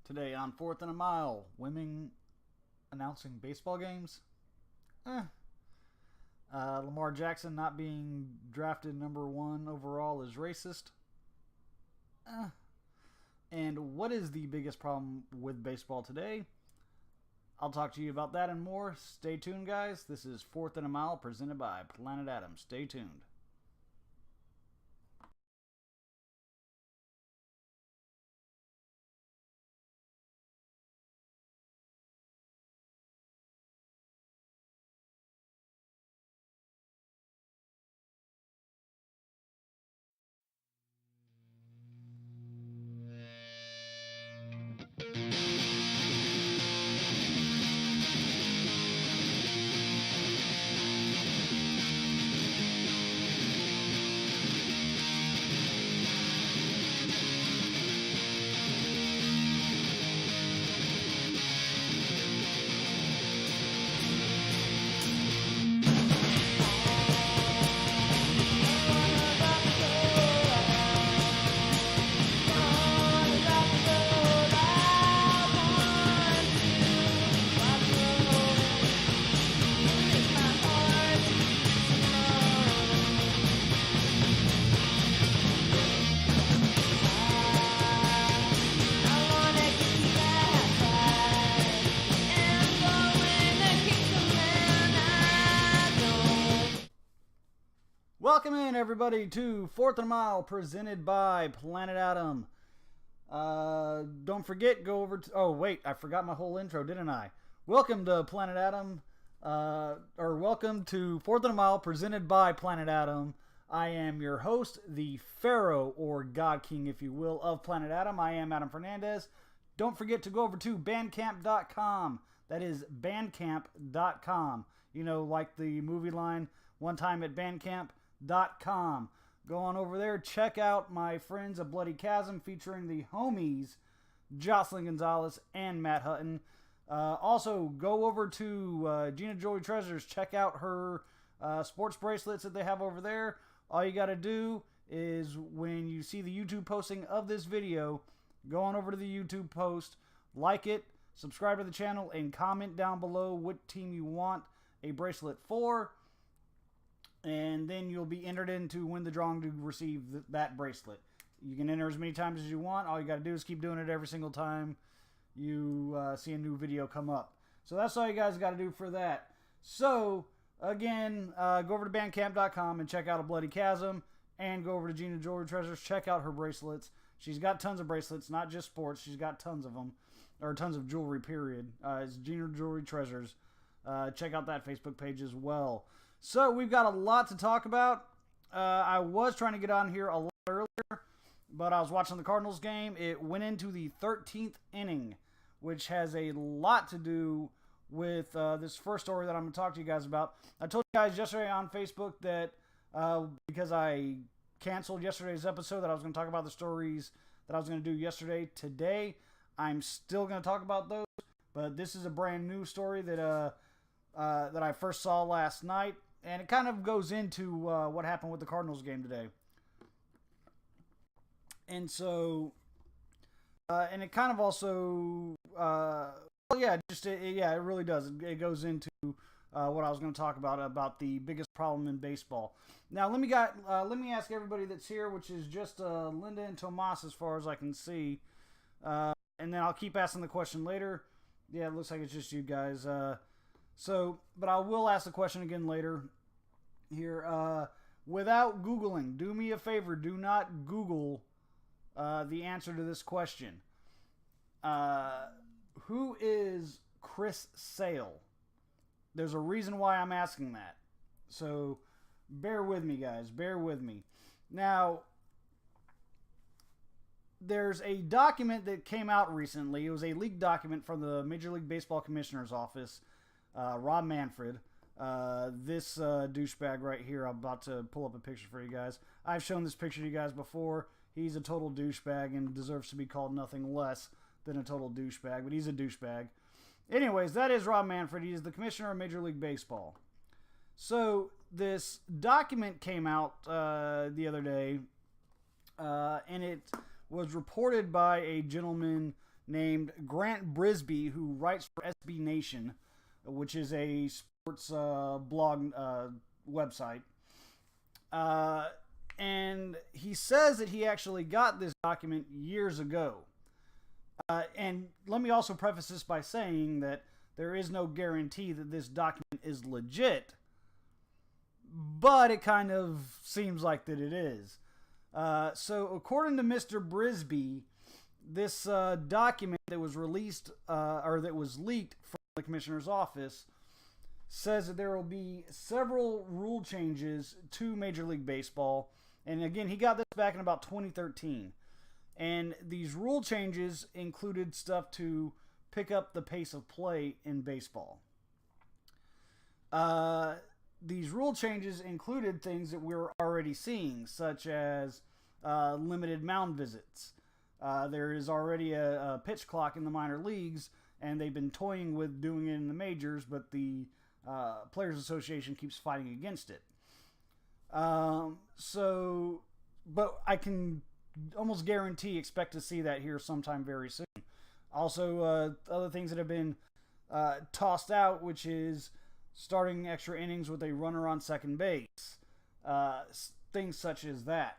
Today on Fourth and a Mile, women announcing baseball games. Lamar Jackson not being drafted number 1 overall is racist. And what is the biggest problem with baseball today? I'll talk to you about that and more. Stay tuned, guys. This is Fourth and a Mile presented by Planet Adam. Stay tuned. Welcome in, everybody, to Fourth and a Mile presented by Planet Adam. Don't forget, go over to... Oh, wait, I forgot my whole intro, didn't I? Welcome to Planet Adam, or welcome to Fourth and a Mile presented by Planet Adam. I am your host, the Pharaoh, or God King, if you will, of Planet Adam. I am Adam Fernandez. Don't forget to go over to bandcamp.com. That is bandcamp.com. You know, like the movie line, One Time at Bandcamp. .com. Go on over there, check out my friends of Bloody Chasm featuring the homies Jocelyn Gonzalez and Matt Hutton. Also, go over to Gina Joy Treasures, check out her sports bracelets that they have over there. All you got to do is when you see the YouTube posting of this video, go on over to the YouTube post, like it, subscribe to the channel, and comment down below what team you want a bracelet for. And then you'll be entered in to win the drawing to receive that bracelet. You can enter as many times as you want. All you got to do is keep doing it every single time you see a new video come up. So that's all you guys got to do for that. So, again, go over to bandcamp.com and check out A Bloody Chasm. And go over to Gina Jewelry Treasures. Check out her bracelets. She's got tons of bracelets, not just sports. She's got tons of them. Or tons of jewelry, period. It's Gina Jewelry Treasures. Check out that Facebook page as well. So, we've got a lot to talk about. I was trying to get on here a lot earlier, but I was watching the Cardinals game. It went into the 13th inning, which has a lot to do with this first story that I'm going to talk to you guys about. I told you guys yesterday on Facebook that because I canceled yesterday's episode that I was going to talk about the stories that I was going to do yesterday. Today, I'm still going to talk about those, but this is a brand new story that I first saw last night. And it kind of goes into what happened with the Cardinals game today. And so, and it kind of also, it really does. It goes into what I was going to talk about the biggest problem in baseball. Now, let me ask everybody that's here, which is just Linda and Tomas as far as I can see. And then I'll keep asking the question later. Yeah, it looks like it's just you guys. But I will ask the question again later here. Without Googling, do me a favor. Do not Google the answer to this question. Who is Chris Sale? There's a reason why I'm asking that. So bear with me, guys. Bear with me. Now, there's a document that came out recently. It was a leaked document from the Major League Baseball Commissioner's office. Rob Manfred, this douchebag right here. I'm about to pull up a picture for you guys. I've shown this picture to you guys before. He's a total douchebag and deserves to be called nothing less than a total douchebag, but he's a douchebag. Anyways, that is Rob Manfred. He is the commissioner of Major League Baseball. So this document came out the other day, and it was reported by a gentleman named Grant Brisby, who writes for SB Nation, which is a sports blog website. And he says that he actually got this document years ago. And let me also preface this by saying that there is no guarantee that this document is legit, but it kind of seems like that it is. So according to Mr. Brisby, this document that was released or that was leaked from the commissioner's office says that there will be several rule changes to Major League Baseball. And again, he got this back in about 2013. And these rule changes included stuff to pick up the pace of play in baseball. These rule changes included things that we were already seeing, such as limited mound visits. There is already a pitch clock in the minor leagues, and they've been toying with doing it in the majors, but the Players Association keeps fighting against it. But I can almost expect to see that here sometime very soon. Also, other things that have been tossed out, which is starting extra innings with a runner on second base. Things such as that.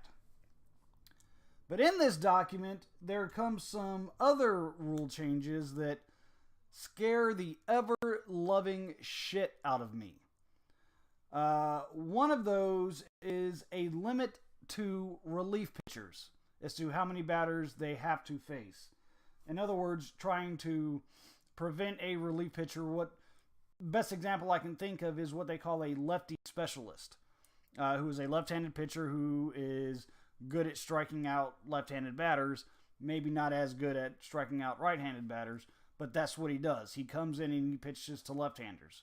But in this document, there comes some other rule changes that scare the ever-loving shit out of me. One of those is a limit to relief pitchers as to how many batters they have to face. In other words, trying to prevent a relief pitcher. What best example I can think of is what they call a lefty specialist, who is a left-handed pitcher who is good at striking out left-handed batters, maybe not as good at striking out right-handed batters, but that's what he does. He comes in and he pitches to left-handers.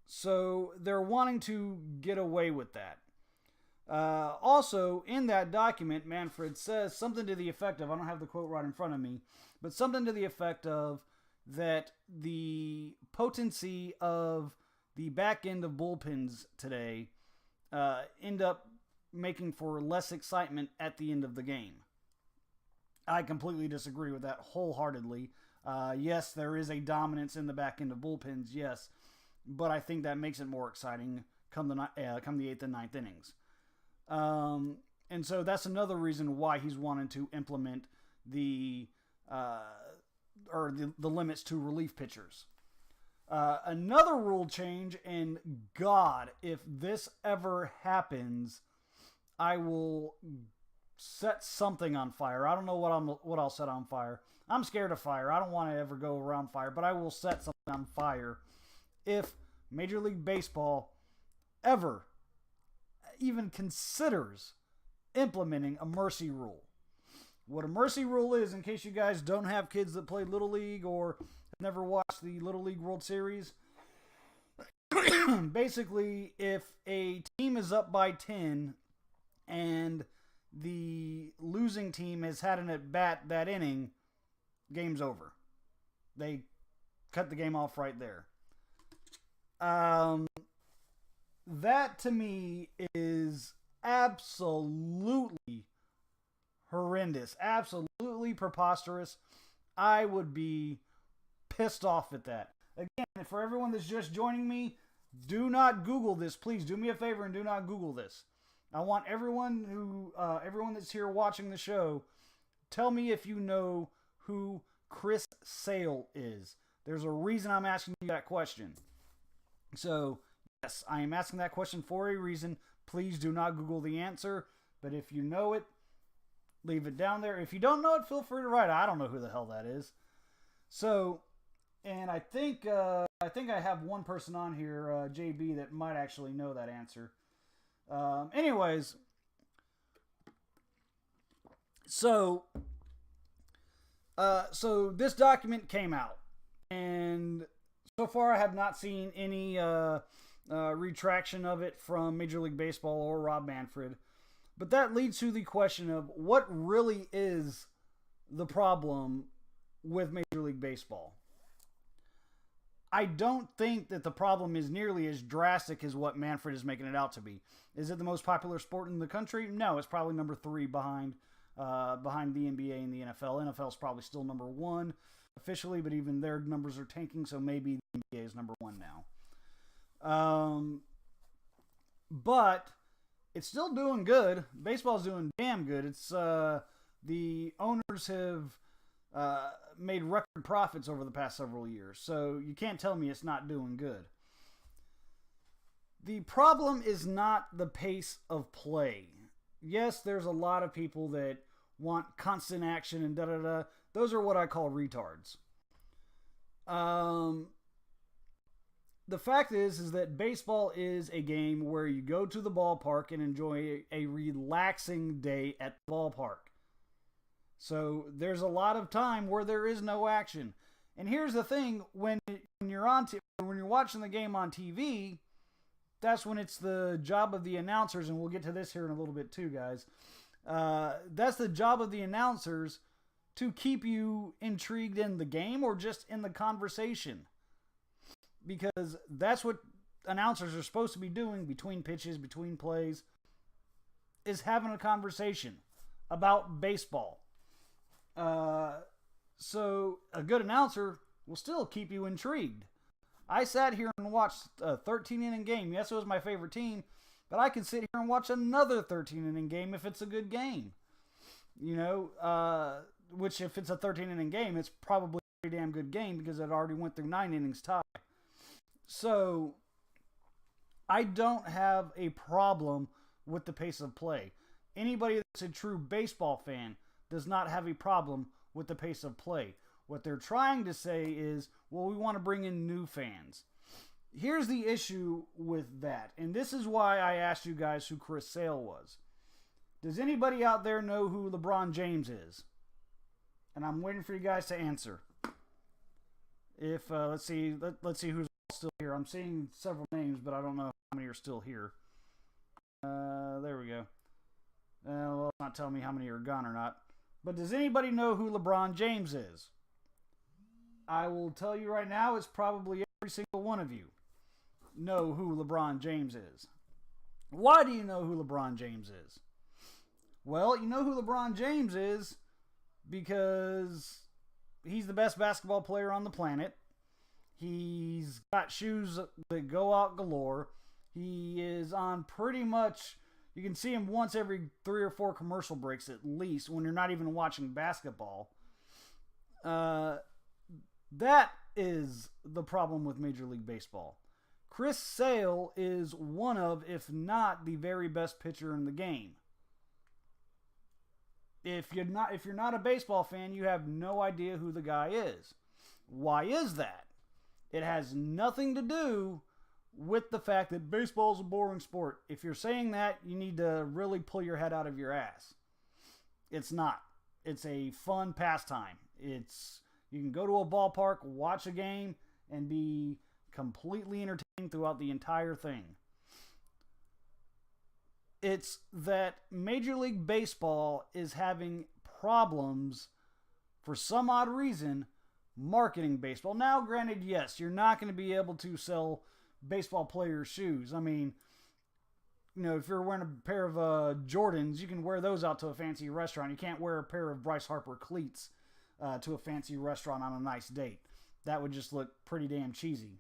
So they're wanting to get away with that. Also, in that document, Manfred says something to the effect of, I don't have the quote right in front of me, but something to the effect of that the potency of the back end of bullpens today end up making for less excitement at the end of the game. I completely disagree with that wholeheartedly. Yes, there is a dominance in the back end of bullpens, yes, but I think that makes it more exciting come the 8th and 9th innings. And so that's another reason why he's wanting to implement the limits to relief pitchers. Another rule change, and God, if this ever happens, I will set something on fire. I don't know what I'll set on fire. I'm scared of fire. I don't want to ever go around fire, but I will set something on fire if Major League Baseball ever even considers implementing a mercy rule. What a mercy rule is, in case you guys don't have kids that play Little League or have never watched the Little League World Series, basically, if a team is up by 10 and the losing team has had an at-bat that inning, game's over. They cut the game off right there. That to me is absolutely horrendous, absolutely preposterous. I would be pissed off at that. Again, for everyone that's just joining me, do not Google this. Please do me a favor and do not Google this. I want everyone that's here watching the show, tell me if you know who Chris Sale is. There's a reason I'm asking you that question. So, yes, I am asking that question for a reason. Please do not Google the answer. But if you know it, leave it down there. If you don't know it, feel free to write. I don't know who the hell that is. So, and I think I have one person on here, JB, that might actually know that answer. Anyways, so this document came out, and so far I have not seen any retraction of it from Major League Baseball or Rob Manfred. But that leads to the question of what really is the problem with Major League Baseball. I don't think that the problem is nearly as drastic as what Manfred is making it out to be. Is it the most popular sport in the country? No, it's probably number 3 behind behind the NBA and the NFL. NFL is probably still number one officially, but even their numbers are tanking, so maybe the NBA is number one now. But it's still doing good. Baseball's doing damn good. It's the owners have made record profits over the past several years, so you can't tell me it's not doing good. The problem is not the pace of play. Yes, there's a lot of people that want constant action and da-da-da. Those are what I call retards. The fact is that baseball is a game where you go to the ballpark and enjoy a relaxing day at the ballpark. So there's a lot of time where there is no action. And here's the thing, when you're watching the game on TV, that's when it's the job of the announcers, and we'll get to this here in a little bit too, guys. That's the job of the announcers to keep you intrigued in the game or just in the conversation. Because that's what announcers are supposed to be doing between pitches, between plays, is having a conversation about baseball. So a good announcer will still keep you intrigued. I sat here and watched a 13-inning game. Yes, it was my favorite team, but I can sit here and watch another 13-inning game if it's a good game. You know, which if it's a 13-inning game, it's probably a pretty damn good game because it already went through 9 innings tie. So I don't have a problem with the pace of play. Anybody that's a true baseball fan does not have a problem with the pace of play. What they're trying to say is, well, we want to bring in new fans. Here's the issue with that, and this is why I asked you guys who Chris Sale was. Does anybody out there know who LeBron James is? And I'm waiting for you guys to answer. If let's see who's still here. I'm seeing several names, but I don't know how many are still here. There we go. Well, it's not telling me how many are gone or not. But does anybody know who LeBron James is? I will tell you right now, it's probably every single one of you know who LeBron James is. Why do you know who LeBron James is? Well, you know who LeBron James is because he's the best basketball player on the planet. He's got shoes that go out galore. He is on pretty much, you can see him once every 3 or 4 commercial breaks at least when you're not even watching basketball. That is the problem with Major League Baseball. Chris Sale is one of, if not the very best pitcher in the game. If you're not a baseball fan, you have no idea who the guy is. Why is that? It has nothing to do with the fact that baseball is a boring sport. If you're saying that, you need to really pull your head out of your ass. It's not. It's a fun pastime. You can go to a ballpark, watch a game, and be completely entertained throughout the entire thing. It's that Major League Baseball is having problems, for some odd reason, marketing baseball. Now, granted, yes, you're not going to be able to sell baseball players' shoes. I mean, you know, if you're wearing a pair of Jordans, you can wear those out to a fancy restaurant. You can't wear a pair of Bryce Harper cleats to a fancy restaurant on a nice date. That would just look pretty damn cheesy.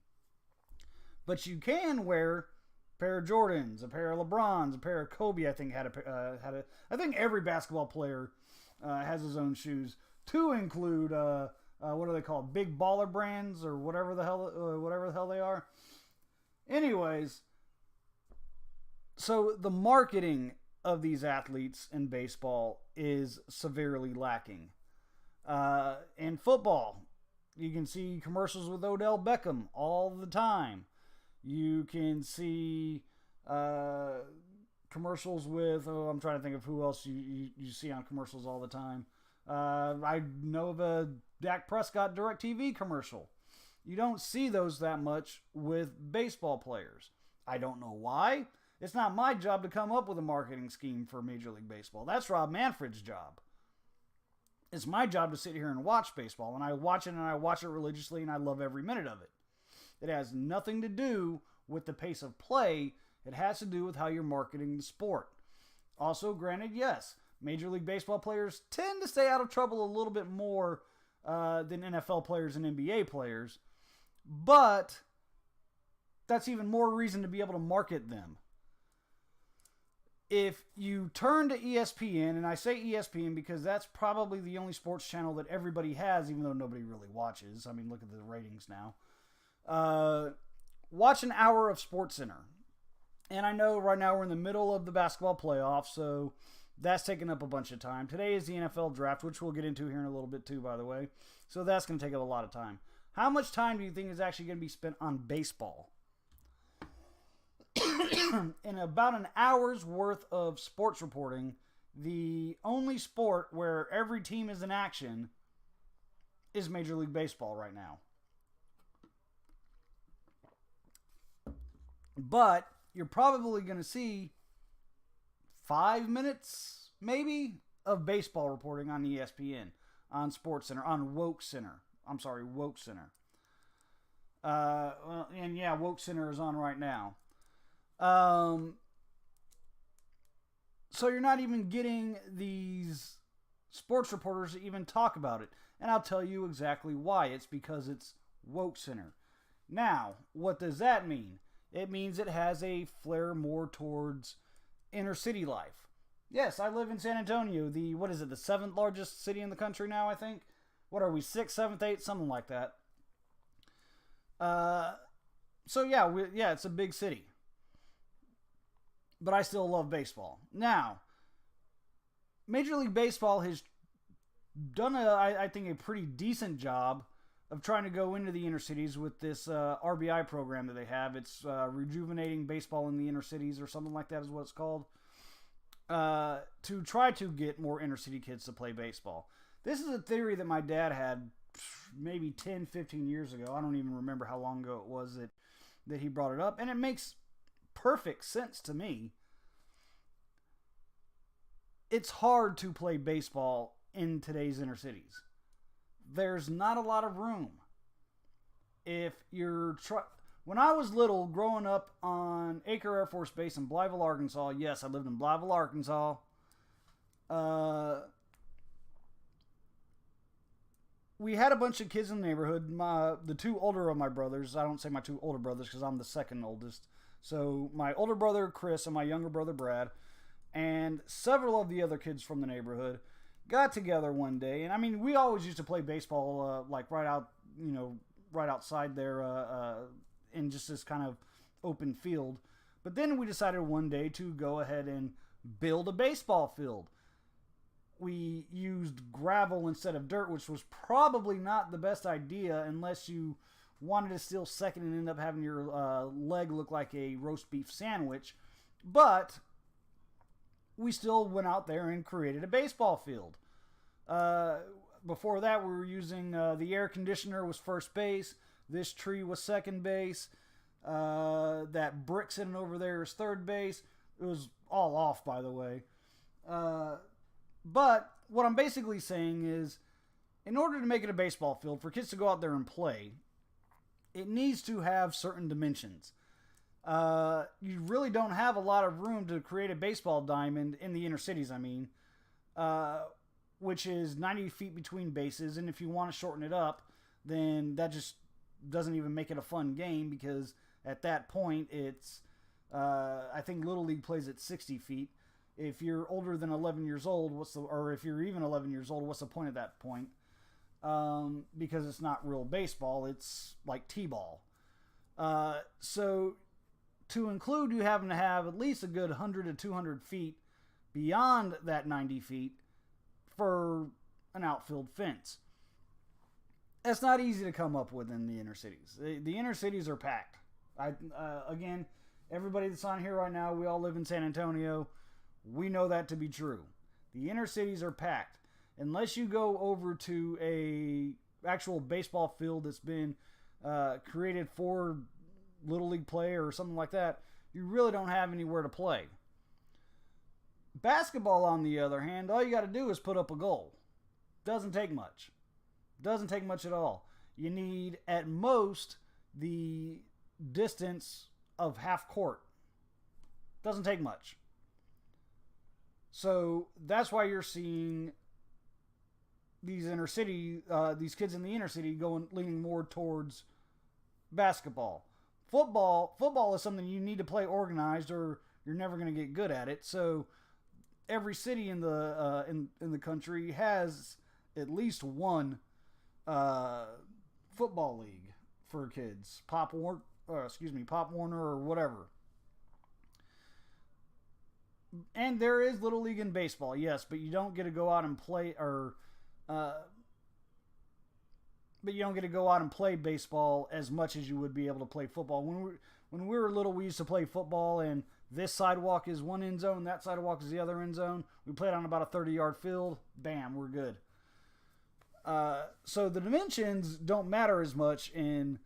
But you can wear a pair of Jordans, a pair of LeBrons, a pair of Kobe. I think I think every basketball player has his own shoes. To include what are they called? Big baller brands or whatever the hell they are. Anyways, so the marketing of these athletes in baseball is severely lacking. In football, you can see commercials with Odell Beckham all the time. You can see commercials with, I'm trying to think of who else you see on commercials all the time. I know of a Dak Prescott DirecTV commercial. You don't see those that much with baseball players. I don't know why. It's not my job to come up with a marketing scheme for Major League Baseball. That's Rob Manfred's job. It's my job to sit here and watch baseball, and I watch it religiously, and I love every minute of it. It has nothing to do with the pace of play. It has to do with how you're marketing the sport. Also, granted, yes, Major League Baseball players tend to stay out of trouble a little bit more than NFL players and NBA players. But that's even more reason to be able to market them. If you turn to ESPN, and I say ESPN because that's probably the only sports channel that everybody has, even though nobody really watches. I mean, look at the ratings now. Watch an hour of SportsCenter. And I know right now we're in the middle of the basketball playoffs, so that's taking up a bunch of time. Today is the NFL draft, which we'll get into here in a little bit too, by the way. So that's going to take up a lot of time. How much time do you think is actually going to be spent on baseball? In about an hour's worth of sports reporting, the only sport where every team is in action is Major League Baseball right now. But you're probably going to see 5 minutes, maybe, of baseball reporting on ESPN, on SportsCenter, on Woke Center. And yeah, Woke Center is on right now. So you're not even getting these sports reporters to even talk about it. And I'll tell you exactly why. It's because it's Woke Center. Now, what does that mean? It means it has a flair more towards inner city life. Yes, I live in San Antonio, the 7th largest city in the country now, I think? What are we, 6th, 7th, 8th? Something like that. So yeah, it's a big city. But I still love baseball. Now, Major League Baseball has done, I think, a pretty decent job of trying to go into the inner cities with this RBI program that they have. It's Rejuvenating Baseball in the Inner Cities, or something like that is what it's called, to try to get more inner city kids to play baseball. This is a theory that my dad had maybe 10, 15 years ago. I don't even remember how long ago it was that he brought it up, and it makes perfect sense to me. It's hard to play baseball in today's inner cities. There's not a lot of room. If you're when I was little, growing up on Acre Air Force Base in Blytheville, Arkansas. Yes, I lived in Blytheville, Arkansas. We had a bunch of kids in the neighborhood. The two older of my brothers. I don't say my two older brothers because I'm the second oldest. So my older brother Chris and my younger brother Brad, and several of the other kids from the neighborhood got together one day. And I mean, we always used to play baseball like right outside there in just this kind of open field. But then we decided one day to go ahead and build a baseball field. We used gravel instead of dirt, which was probably not the best idea unless you wanted to steal second and end up having your leg look like a roast beef sandwich. But we still went out there and created a baseball field. Before that, we were using the air conditioner was first base. This tree was second base. That brick sitting over there is third base. It was all off, by the way. But what I'm basically saying is, in order to make it a baseball field, for kids to go out there and play, it needs to have certain dimensions. You really don't have a lot of room to create a baseball diamond in the inner cities, which is 90 feet between bases. And if you want to shorten it up, then that just doesn't even make it a fun game, because at that point, it's, I think Little League plays at 60 feet. If you're older than 11 years old, or if you're even 11 years old, what's the point at that point? Because it's not real baseball, it's like t-ball. So to include you having to have at least a good 100 to 200 feet beyond that 90 feet for an outfield fence. That's not easy to come up with in the inner cities. The inner cities are packed. Again, everybody that's on here right now, we all live in San Antonio. We know that to be true. The inner cities are packed. Unless you go over to a actual baseball field that's been created for Little League play or something like that, you really don't have anywhere to play. Basketball, on the other hand, all you got to do is put up a goal. Doesn't take much. Doesn't take much at all. You need, at most, the distance of half court. Doesn't take much. So that's why you're seeing these these kids in the inner city leaning more towards basketball. Football is something you need to play organized, or you're never going to get good at it. So every city in the country has at least one football league for kids. Pop Warner or whatever. And there is Little League in baseball, yes, but you don't get to go out and play, but you don't get to go out and play baseball as much as you would be able to play football. When we were little, we used to play football, and this sidewalk is one end zone, that sidewalk is the other end zone. We played on about a 30-yard field. Bam, we're good. So the dimensions don't matter as much in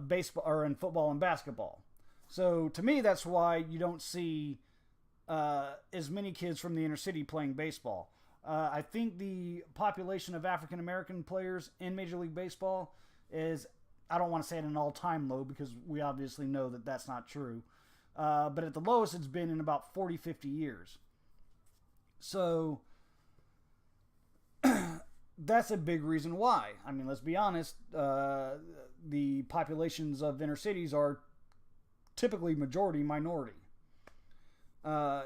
baseball or in football and basketball. So to me, that's why you don't see as many kids from the inner city playing baseball. I think the population of African American players in Major League Baseball is, I don't want to say at an all-time low because we obviously know that that's not true. But at the lowest it's been in about 40, 50 years. So that's a big reason why. I mean, let's be honest, the populations of inner cities are typically majority minority.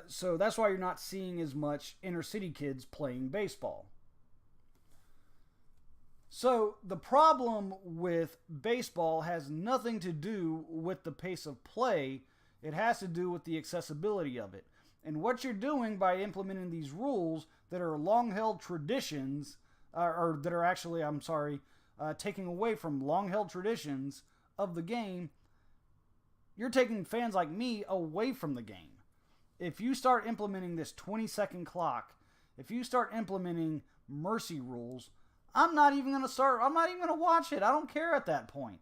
So that's why you're not seeing as much inner city kids playing baseball. So the problem with baseball has nothing to do with the pace of play. It has to do with the accessibility of it. And what you're doing by implementing these rules that are long-held traditions, or that are actually, taking away from long-held traditions of the game, you're taking fans like me away from the game. If you start implementing this 20-second clock, if you start implementing mercy rules, I'm not even going to watch it. I don't care at that point.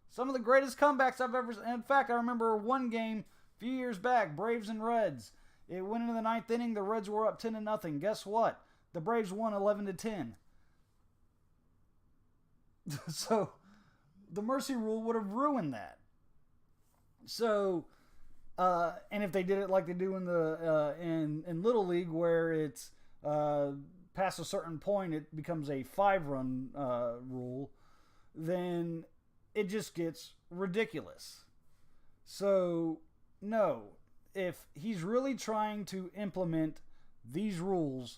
Some of the greatest comebacks I've ever... In fact, I remember one game a few years back, Braves and Reds. It went into the ninth inning. The Reds were up 10-0. Guess what? The Braves won 11-10. So, the mercy rule would have ruined that. So... and if they did it like they do in the in Little League, where it's past a certain point, it becomes a 5-run rule, then it just gets ridiculous. So, no. If he's really trying to implement these rules,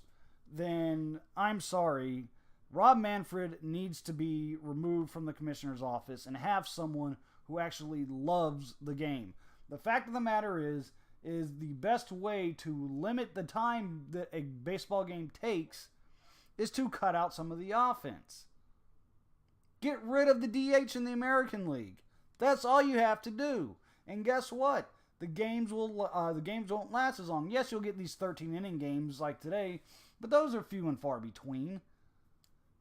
then I'm sorry. Rob Manfred needs to be removed from the commissioner's office and have someone who actually loves the game. The fact of the matter is the best way to limit the time that a baseball game takes is to cut out some of the offense. Get rid of the DH in the American League. That's all you have to do. And guess what? The games won't last as long. Yes, you'll get these 13-inning games like today, but those are few and far between.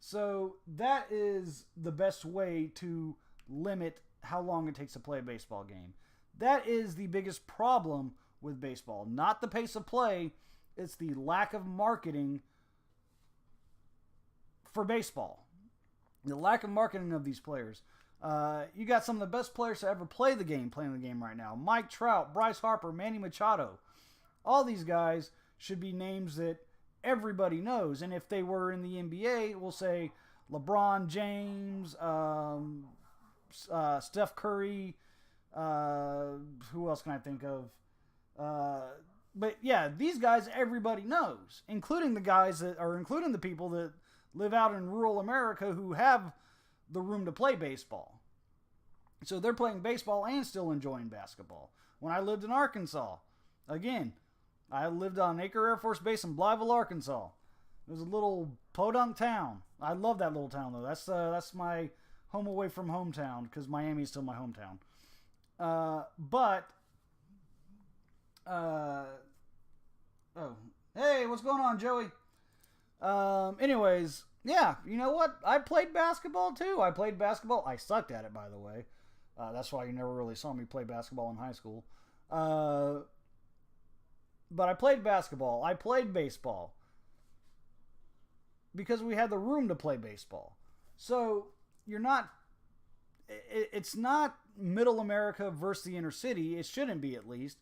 So that is the best way to limit how long it takes to play a baseball game. That is the biggest problem with baseball. Not the pace of play. It's the lack of marketing for baseball. The lack of marketing of these players. You got some of the best players to ever play the game playing the game right now. Mike Trout, Bryce Harper, Manny Machado. All these guys should be names that everybody knows. And if they were in the NBA, we'll say LeBron James, Steph Curry, who else can I think of? But yeah, these guys everybody knows, including the people that live out in rural America who have the room to play baseball. So they're playing baseball and still enjoying basketball. When I lived in Arkansas, again, I lived on Acre Air Force Base in Blytheville, Arkansas. It was a little podunk town. I love that little town though. That's my home away from hometown, because Miami is still my hometown. Hey, what's going on, Joey? Anyways, yeah, you know what? I played basketball too. I sucked at it, by the way. That's why you never really saw me play basketball in high school. But I played basketball. I played baseball. Because we had the room to play baseball. So, it's not middle America versus the inner city. It shouldn't be, at least.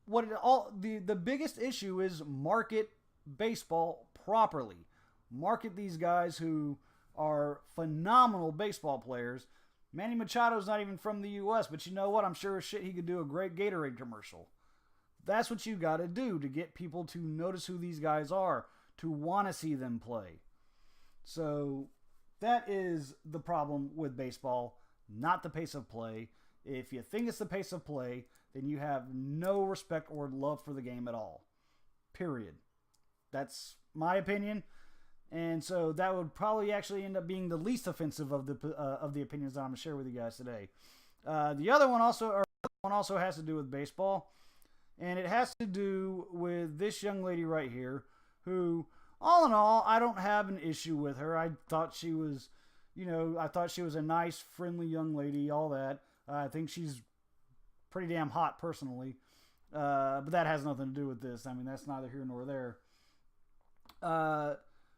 the biggest issue is market baseball properly. Market these guys who are phenomenal baseball players. Manny Machado's not even from the U.S., but you know what? I'm sure as shit he could do a great Gatorade commercial. That's what you got to do to get people to notice who these guys are, to want to see them play. So that is the problem with baseball, not the pace of play. If you think it's the pace of play, then you have no respect or love for the game at all. Period. That's my opinion. And so that would probably actually end up being the least offensive of the opinions that I'm going to share with you guys today. The other one also has to do with baseball, and it has to do with this young lady right here, who, all in all, I don't have an issue with her. I thought she was, a nice, friendly young lady, all that. I think she's pretty damn hot personally, but that has nothing to do with this. I mean, that's neither here nor there.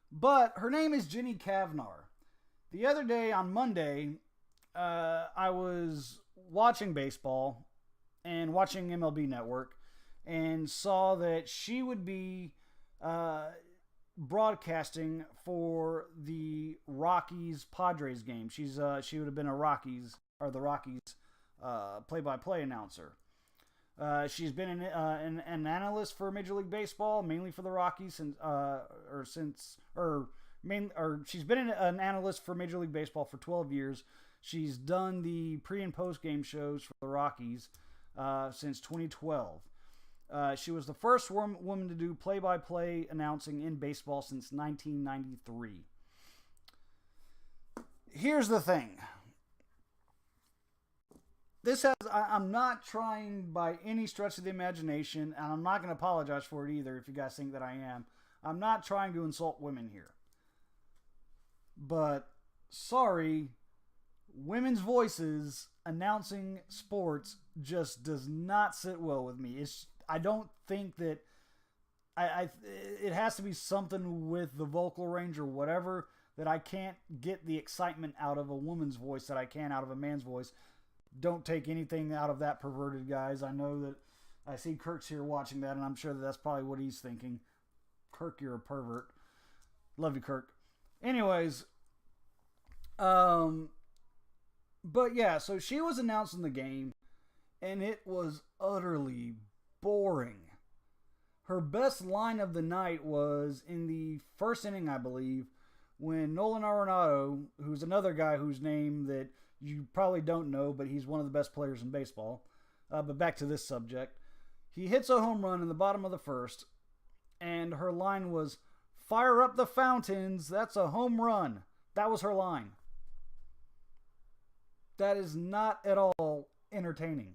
But her name is Jenny Cavnar. The other day on Monday, I was watching baseball and watching MLB Network and saw that she would be broadcasting for the Rockies-Padres game. She would have been the Rockies play-by-play announcer. She's been an analyst for Major League Baseball, mainly for the Rockies, she's been an analyst for Major League Baseball for 12 years. She's done the pre and post game shows for the Rockies since 2012. She was the first woman to do play-by-play announcing in baseball since 1993. Here's the thing. I'm not trying by any stretch of the imagination, and I'm not going to apologize for it either if you guys think that I am. I'm not trying to insult women here. But, sorry, women's voices announcing sports just does not sit well with me. I don't think that... it has to be something with the vocal range or whatever that I can't get the excitement out of a woman's voice that I can out of a man's voice. Don't take anything out of that, perverted guys. I know that I see Kirk's here watching that, and I'm sure that's probably what he's thinking. Kirk, you're a pervert. Love you, Kirk. Anyways, but yeah, so she was announcing the game, and it was utterly boring. Her best line of the night was in the first inning, I believe, when Nolan Arenado, who's another guy whose name that you probably don't know, but he's one of the best players in baseball. But back to this subject. He hits a home run in the bottom of the first, and her line was, "Fire up the fountains, that's a home run." That was her line. That is not at all entertaining.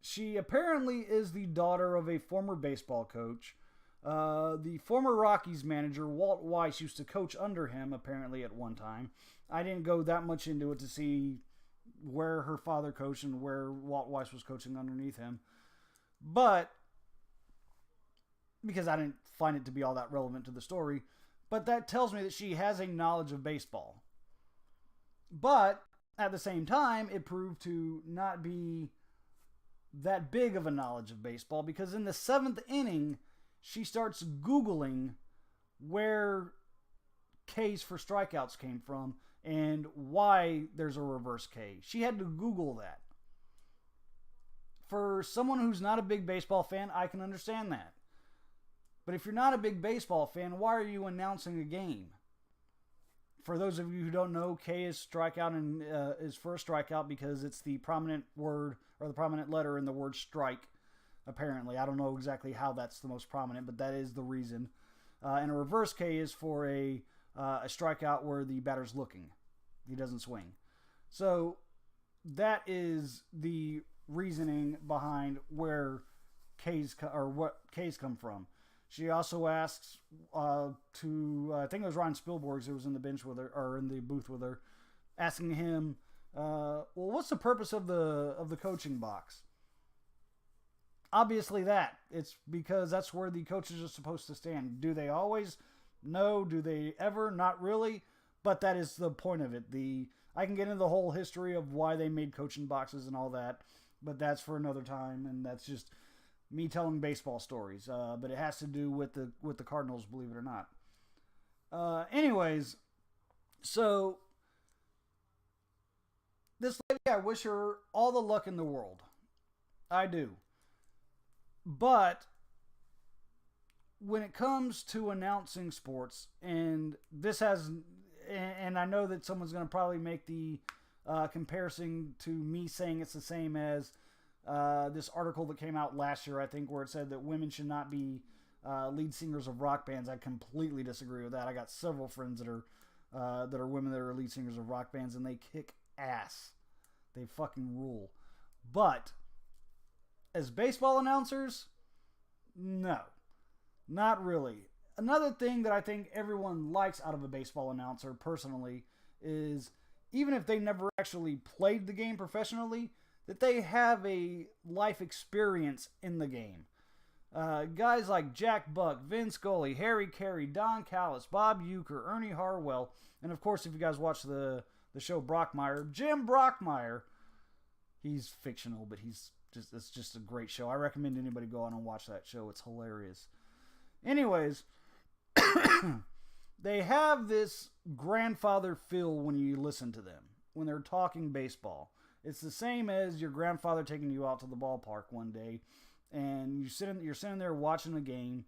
She apparently is the daughter of a former baseball coach. The former Rockies manager, Walt Weiss, used to coach under him, apparently, at one time. I didn't go that much into it to see where her father coached and where Walt Weiss was coaching underneath him. But, because I didn't find it to be all that relevant to the story, but that tells me that she has a knowledge of baseball. But, at the same time, it proved to not be that big of a knowledge of baseball, because in the 7th inning, she starts Googling where Ks for strikeouts came from and why there's a reverse K. She had to Google that. For someone who's not a big baseball fan, I can understand that. But if you're not a big baseball fan, why are you announcing a game? For those of you who don't know, K is strikeout and is for a strikeout because it's the prominent word or the prominent letter in the word strike. Apparently, I don't know exactly how that's the most prominent, but that is the reason. And a reverse K is for a strikeout where the batter's looking. He doesn't swing. So that is the reasoning behind where K's or what K's come from. She also asks I think it was Ryan Spielborgs who was in the bench with her or in the booth with her, asking him, well, what's the purpose of the coaching box? Obviously that. It's because that's where the coaches are supposed to stand. Do they always? No. Do they ever? Not really. But that is the point of it. I can get into the whole history of why they made coaching boxes and all that. but that's for another time, and that's just me telling baseball stories. But it has to do with the Cardinals, believe it or not. Anyways, so this lady, I wish her all the luck in the world. I do. But when it comes to announcing sports, and I know that someone's going to probably make the comparison to me saying it's the same as this article that came out last year, I think, where it said that women should not be lead singers of rock bands. I completely disagree with that. I got several friends that are women that are lead singers of rock bands, and they kick ass. They fucking rule. But as baseball announcers, no, not really. Another thing that I think everyone likes out of a baseball announcer, personally, is even if they never actually played the game professionally, that they have a life experience in the game. Guys like Jack Buck, Vin Scully, Harry Carey, Don Callis, Bob Uecker, Ernie Harwell, and of course, if you guys watch the show Brockmire, Jim Brockmire. He's fictional, but it's just a great show. I recommend anybody go on and watch that show. It's hilarious. Anyways, they have this grandfather feel when you listen to them, when they're talking baseball. It's the same as your grandfather taking you out to the ballpark one day, and you're sitting there watching the game,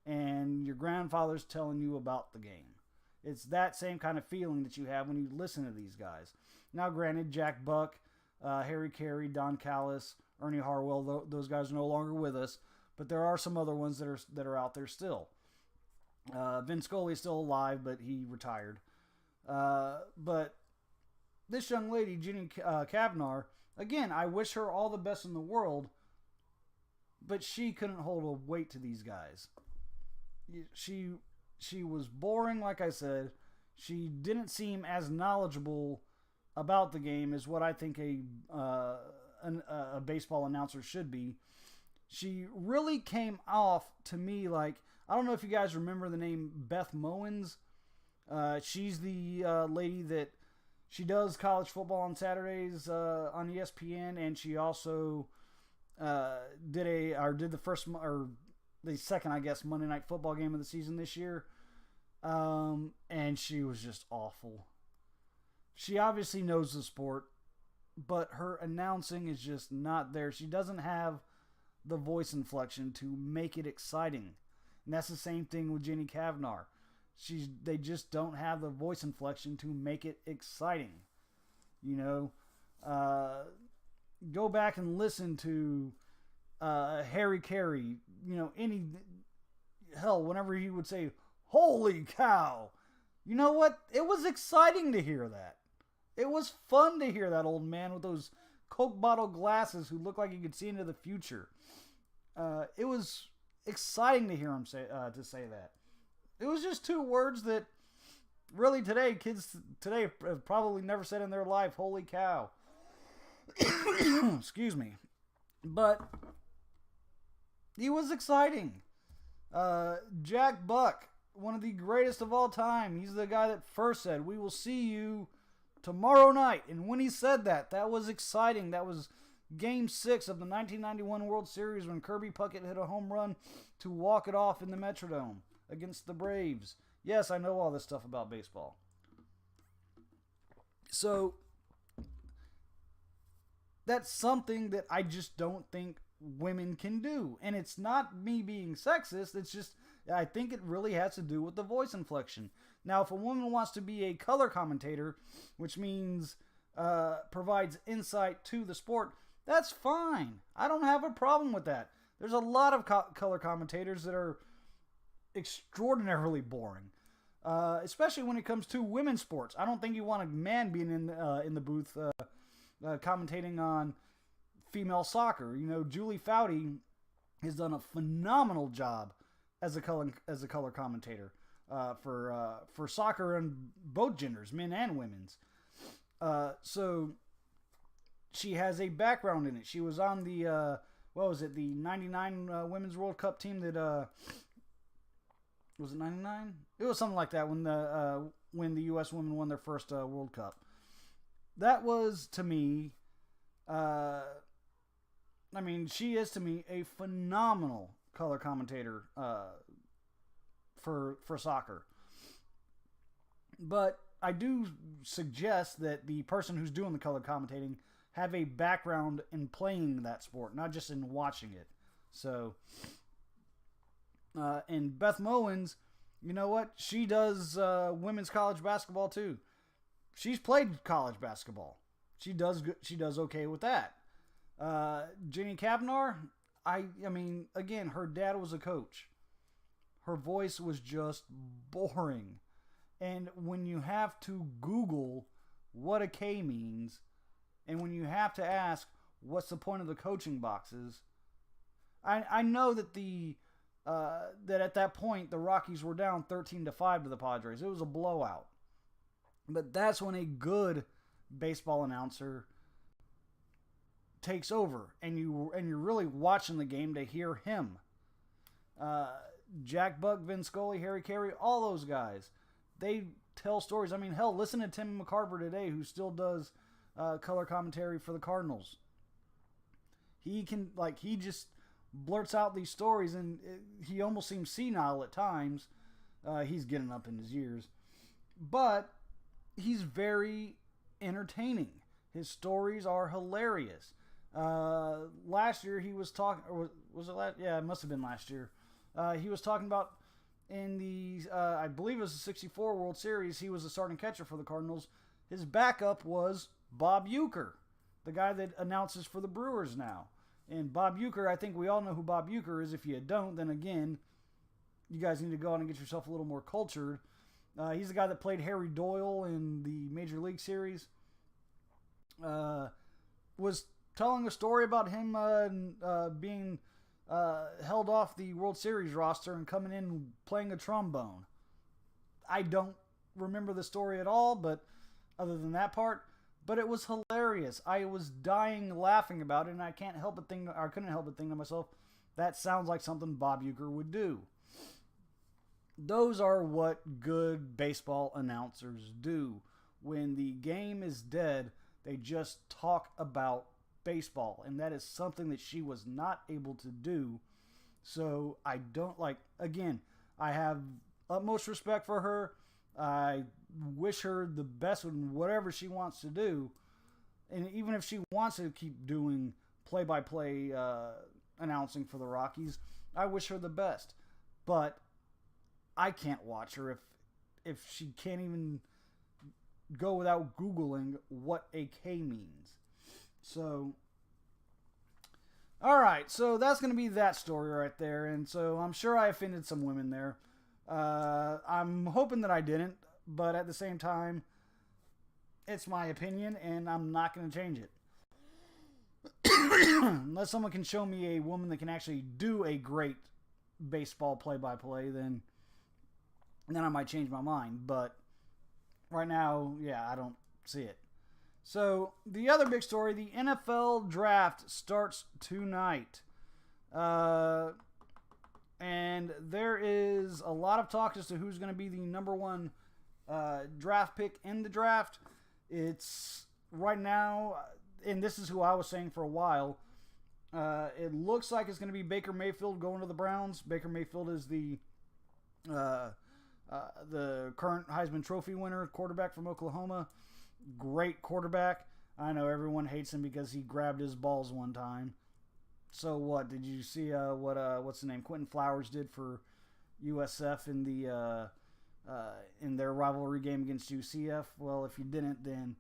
and your grandfather's telling you about the game. It's that same kind of feeling that you have when you listen to these guys. Now, granted, Jack Buck, Harry Carey, Don Callis, Ernie Harwell, those guys are no longer with us, but there are some other ones that are out there still. Vin Scully is still alive, but he retired. But this young lady, Jenny Kavnar, again, I wish her all the best in the world, but she couldn't hold a weight to these guys. She was boring, like I said. She didn't seem as knowledgeable about the game as what I think a baseball announcer should be. She really came off to me like, I don't know if you guys remember the name Beth Mowins. She's the lady that she does college football on Saturdays on ESPN, and she also did the second, I guess, Monday Night Football game of the season this year. And she was just awful. She obviously knows the sport, but her announcing is just not there. She doesn't have the voice inflection to make it exciting. And that's the same thing with Jenny Kavnar. They just don't have the voice inflection to make it exciting. You know, go back and listen to Harry Carey. You know, whenever he would say, "Holy cow!" You know what? It was exciting to hear that. It was fun to hear that old man with those Coke bottle glasses who looked like he could see into the future. It was exciting to hear him say that. It was just two words that really kids today have probably never said in their life, "Holy cow." Excuse me. But he was exciting. Jack Buck, one of the greatest of all time. He's the guy that first said, "We will see you tomorrow night." And when he said that, that was exciting. That was Game 6 of the 1991 World Series when Kirby Puckett hit a home run to walk it off in the Metrodome against the Braves. Yes, I know all this stuff about baseball. So, that's something that I just don't think women can do. And it's not me being sexist, it's just, I think it really has to do with the voice inflection. Now, if a woman wants to be a color commentator, which means provides insight to the sport, that's fine. I don't have a problem with that. There's a lot of color commentators that are extraordinarily boring, especially when it comes to women's sports. I don't think you want a man being in the booth commentating on female soccer. You know, Julie Foudy has done a phenomenal job as a color commentator for soccer and both genders, men and women's. So she has a background in it. She was on the the 99 Women's World Cup team that was it 99? It was something like that when the U.S. women won their first World Cup. That was, to me, I mean, she is to me a phenomenal color commentator for soccer. But I do suggest that the person who's doing the color commentating have a background in playing that sport, not just in watching it. So, and Beth Mowins, you know what? She does women's college basketball too. She's played college basketball. She does good. She does okay with that. Jenny Kavnar, I mean, again, her dad was a coach. Her voice was just boring. And when you have to Google what a K means, and when you have to ask what's the point of the coaching boxes, I know that that at that point the Rockies were down 13-5 to the Padres. It was a blowout. But that's when a good baseball announcer takes over, and you're really watching the game to hear him. Jack Buck, Vin Scully, Harry Carey, all those guys, they tell stories. I mean, hell, listen to Tim McCarver today, who still does color commentary for the Cardinals. He just blurts out these stories, and he almost seems senile at times. He's getting up in his years, but he's very entertaining. His stories are hilarious. Last year he was talking, or was it last? Yeah, it must have been last year. He was talking about in the, I believe it was the 64 World Series, he was the starting catcher for the Cardinals. His backup was Bob Uecker, the guy that announces for the Brewers now. And Bob Uecker, I think we all know who Bob Uecker is. If you don't, then again, you guys need to go out and get yourself a little more cultured. He's the guy that played Harry Doyle in the Major League Series. Was telling a story about him being held off the World Series roster and coming in playing a trombone. I don't remember the story at all, but other than that part, but it was hilarious. I was dying laughing about it, and I couldn't help but think to myself, that sounds like something Bob Uecker would do. Those are what good baseball announcers do. When the game is dead, they just talk about baseball, and that is something that she was not able to do. So I don't again, I have utmost respect for her. I wish her the best in whatever she wants to do, and even if she wants to keep doing play-by-play announcing for the Rockies, I wish her the best. But I can't watch her if she can't even go without Googling what a K means. So, all right, so that's going to be that story right there. And so I'm sure I offended some women there. I'm hoping that I didn't, but at the same time, it's my opinion, and I'm not going to change it. Unless someone can show me a woman that can actually do a great baseball play-by-play, then I might change my mind. But right now, yeah, I don't see it. So, the other big story, the NFL draft starts tonight. And there is a lot of talk as to who's going to be the number one draft pick in the draft. It's right now, and this is who I was saying for a while, it looks like it's going to be Baker Mayfield going to the Browns. Baker Mayfield is the current Heisman Trophy winner, quarterback from Oklahoma. Great quarterback. I know everyone hates him because he grabbed his balls one time. So what? Did you see what's the name? Quentin Flowers did for USF in the in their rivalry game against UCF? Well, if you didn't, then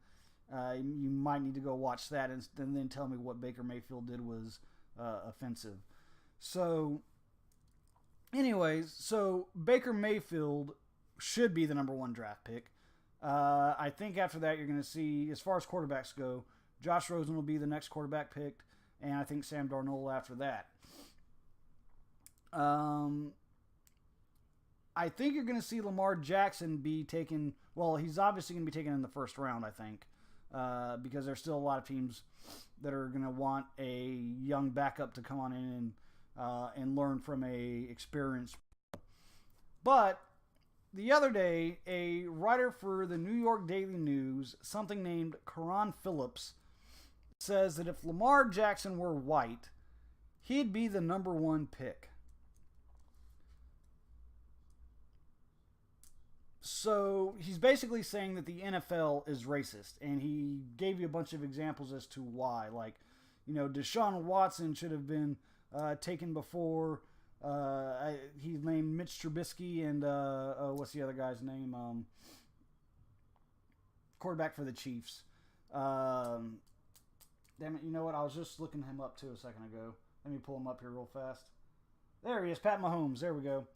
you might need to go watch that and then tell me what Baker Mayfield did was offensive. So, anyways, so Baker Mayfield should be the number one draft pick. I think after that you're going to see, as far as quarterbacks go, Josh Rosen will be the next quarterback picked, and I think Sam Darnold after that. I think you're going to see Lamar Jackson be taken. Well, he's obviously going to be taken in the first round, I think, because there's still a lot of teams that are going to want a young backup to come on in and learn from a experienced. But the other day, a writer for the New York Daily News, something named Karan Phillips, says that if Lamar Jackson were white, he'd be the number 1 pick. So he's basically saying that the NFL is racist, and he gave you a bunch of examples as to why. Like, Deshaun Watson should have been taken before. He named Mitch Trubisky and what's the other guy's name? Quarterback for the Chiefs. Damn it! You know what? I was just looking him up too a second ago. Let me pull him up here real fast. There he is, Pat Mahomes. There we go.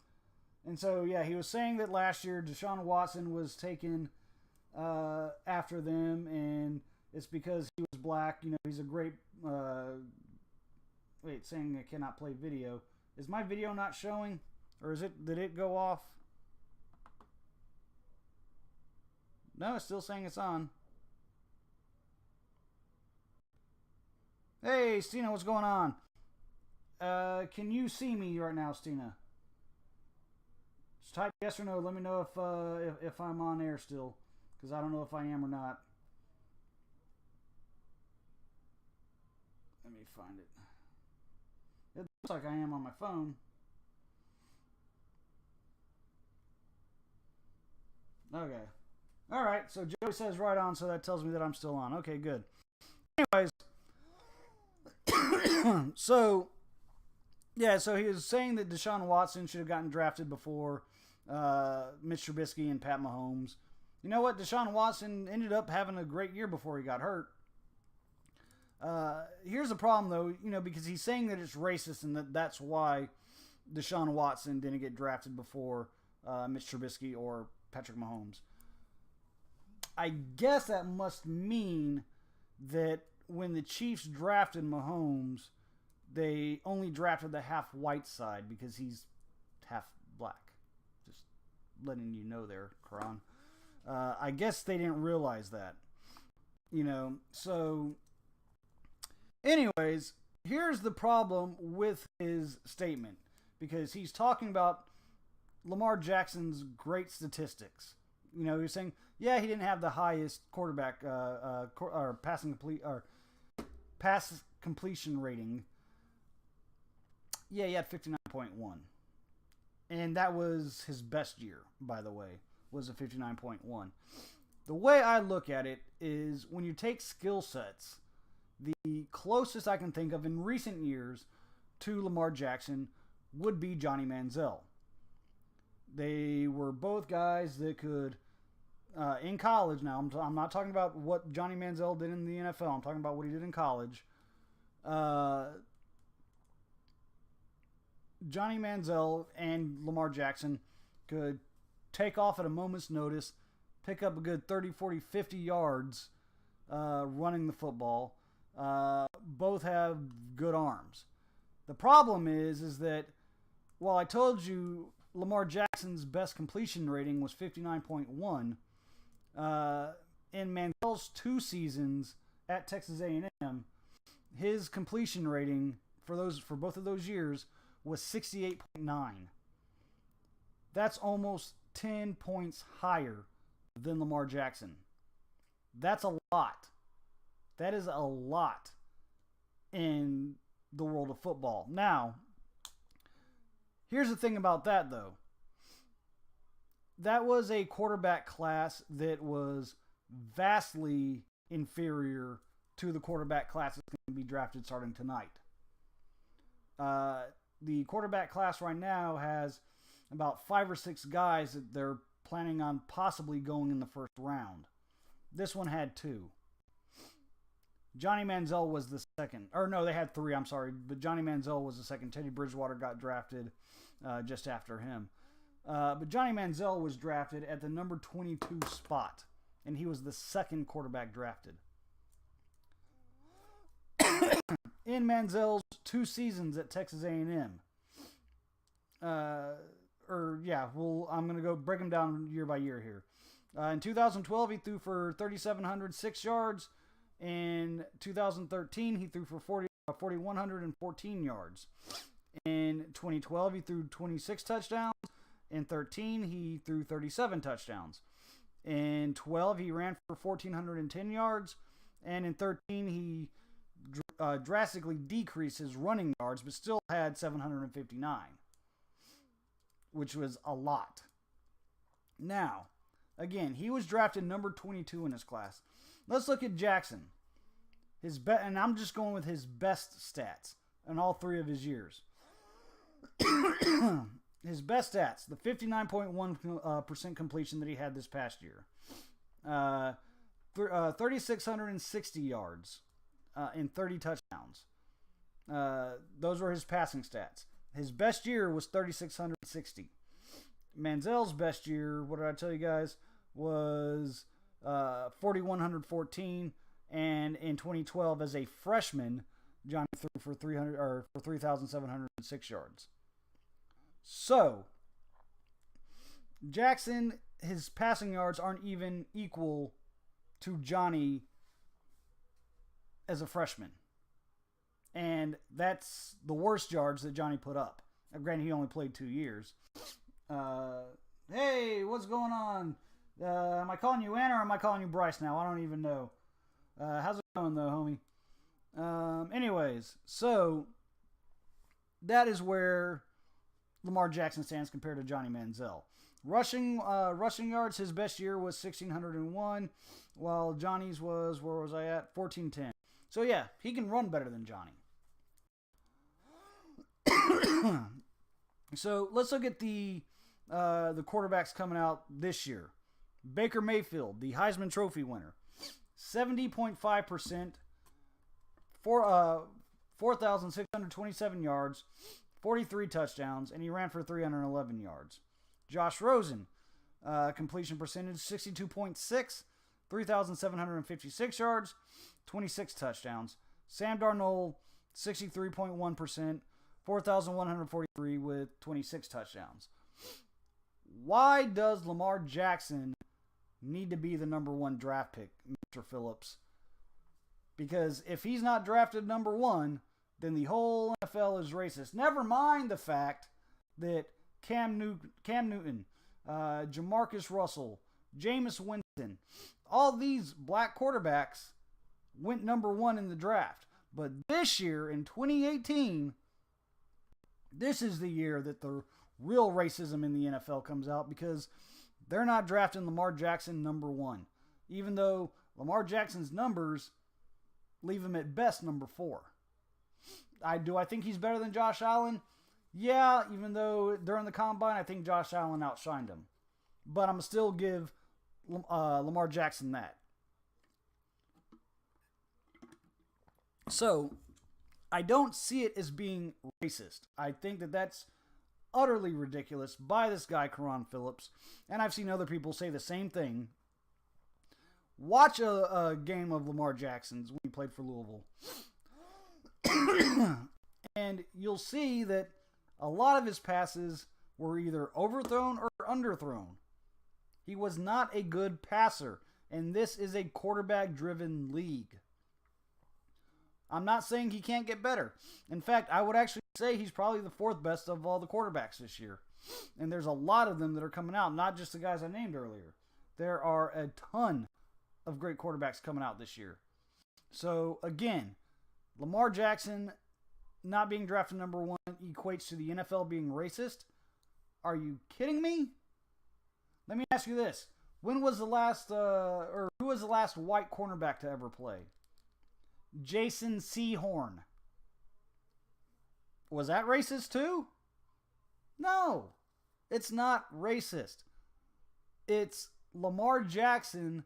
And so, yeah, he was saying that last year Deshaun Watson was taken after them, and it's because he was black. He's a great... saying I cannot play video. Is my video not showing? Or did it go off? No, it's still saying it's on. Hey, Stina, what's going on? Can you see me right now, Stina? Just type yes or no. Let me know if I'm on air still, because I don't know if I am or not. Let me find it. It looks like I am on my phone. Okay. All right. So Joey says right on, so that tells me that I'm still on. Okay, good. Anyways, so he was saying that Deshaun Watson should have gotten drafted before Mitch Trubisky and Pat Mahomes. You know what? Deshaun Watson ended up having a great year before he got hurt. Here's the problem, though, because he's saying that it's racist and that's why Deshaun Watson didn't get drafted before Mitch Trubisky or Patrick Mahomes. I guess that must mean that when the Chiefs drafted Mahomes, they only drafted the half white side because he's half black. Just letting you know there, Karan. I guess they didn't realize that. So... Anyways, here's the problem with his statement, because he's talking about Lamar Jackson's great statistics. He's saying, yeah, he didn't have the highest quarterback or pass completion rating. Yeah, he had 59.1. And that was his best year, by the way, was a 59.1. The way I look at it is when you take skill sets, the closest I can think of in recent years to Lamar Jackson would be Johnny Manziel. They were both guys that could, in college now, I'm not talking about what Johnny Manziel did in the NFL, I'm talking about what he did in college. Johnny Manziel and Lamar Jackson could take off at a moment's notice, pick up a good 30, 40, 50 yards running the football. Both have good arms. The problem is that while I told you Lamar Jackson's best completion rating was 59.1, in Manziel's 2 seasons at Texas A&M, his completion rating for both of those years was 68.9. That's almost 10 points higher than Lamar Jackson. That's a lot. That is a lot in the world of football. Now, here's the thing about that, though. That was a quarterback class that was vastly inferior to the quarterback class that's going to be drafted starting tonight. The quarterback class right now has about 5 or 6 guys that they're planning on possibly going in the first round. This one had 2. Johnny Manziel was the second. Or no, they had 3, I'm sorry. But Johnny Manziel was the second. Teddy Bridgewater got drafted just after him. But Johnny Manziel was drafted at the number 22 spot. And he was the second quarterback drafted. In Manziel's 2 seasons at Texas A&M. I'm going to go break them down year by year here. In 2012, he threw for 3,706 yards. In 2013, he threw for 4,114 yards. In 2012, he threw 26 touchdowns. In 13, he threw 37 touchdowns. In 12, he ran for 1,410 yards. And in 13, he drastically decreased his running yards, but still had 759, which was a lot. Now, again, he was drafted number 22 in his class. Let's look at Jackson. And I'm just going with his best stats in all 3 of his years. His best stats, the 59.1% completion that he had this past year. 3,660 yards and 30 touchdowns. Those were his passing stats. His best year was 3,660. Manziel's best year, what did I tell you guys, was 4,114. And in 2012, as a freshman, Johnny threw for 3,706 yards. So, Jackson, his passing yards aren't even equal to Johnny as a freshman. And that's the worst yards that Johnny put up. Now, granted, he only played 2 years. Hey, what's going on? Am I calling you Anna or am I calling you Bryce now? I don't even know. How's it going, though, homie? Anyways, so that is where Lamar Jackson stands compared to Johnny Manziel. Rushing yards, his best year was 1,601, while Johnny's was, where was I at? 1,410. So yeah, he can run better than Johnny. So let's look at the quarterbacks coming out this year. Baker Mayfield, the Heisman Trophy winner, 70.5%, 4,627 yards, 43 touchdowns, and he ran for 311 yards. Josh Rosen, completion percentage 62.6, 3,756 yards, 26 touchdowns. Sam Darnold, 63.1%, 4,143 with 26 touchdowns. Why does Lamar Jackson need to be the number 1 draft pick, Mr. Phillips? Because if he's not drafted number 1, then the whole NFL is racist. Never mind the fact that Cam Newton, Jamarcus Russell, Jameis Winston, all these black quarterbacks went number 1 in the draft. But this year, in 2018, this is the year that the real racism in the NFL comes out, because they're not drafting Lamar Jackson number 1. Even though Lamar Jackson's numbers leave him at best number 4. Do I think he's better than Josh Allen? Yeah, even though during the combine I think Josh Allen outshined him. But I'm going to still give Lamar Jackson that. So, I don't see it as being racist. I think that that's utterly ridiculous by this guy, Karan Phillips. And I've seen other people say the same thing. Watch a game of Lamar Jackson's when he played for Louisville. And you'll see that a lot of his passes were either overthrown or underthrown. He was not a good passer. And this is a quarterback-driven league. I'm not saying he can't get better. In fact, I would actually say he's probably the 4th best of all the quarterbacks this year. And there's a lot of them that are coming out, not just the guys I named earlier. There are a ton of great quarterbacks coming out this year. So, again, Lamar Jackson not being drafted number 1 equates to the NFL being racist. Are you kidding me? Let me ask you this. When was the last, who was the last white cornerback to ever play? Jason Sehorn. Was that racist too? No. It's not racist. It's Lamar Jackson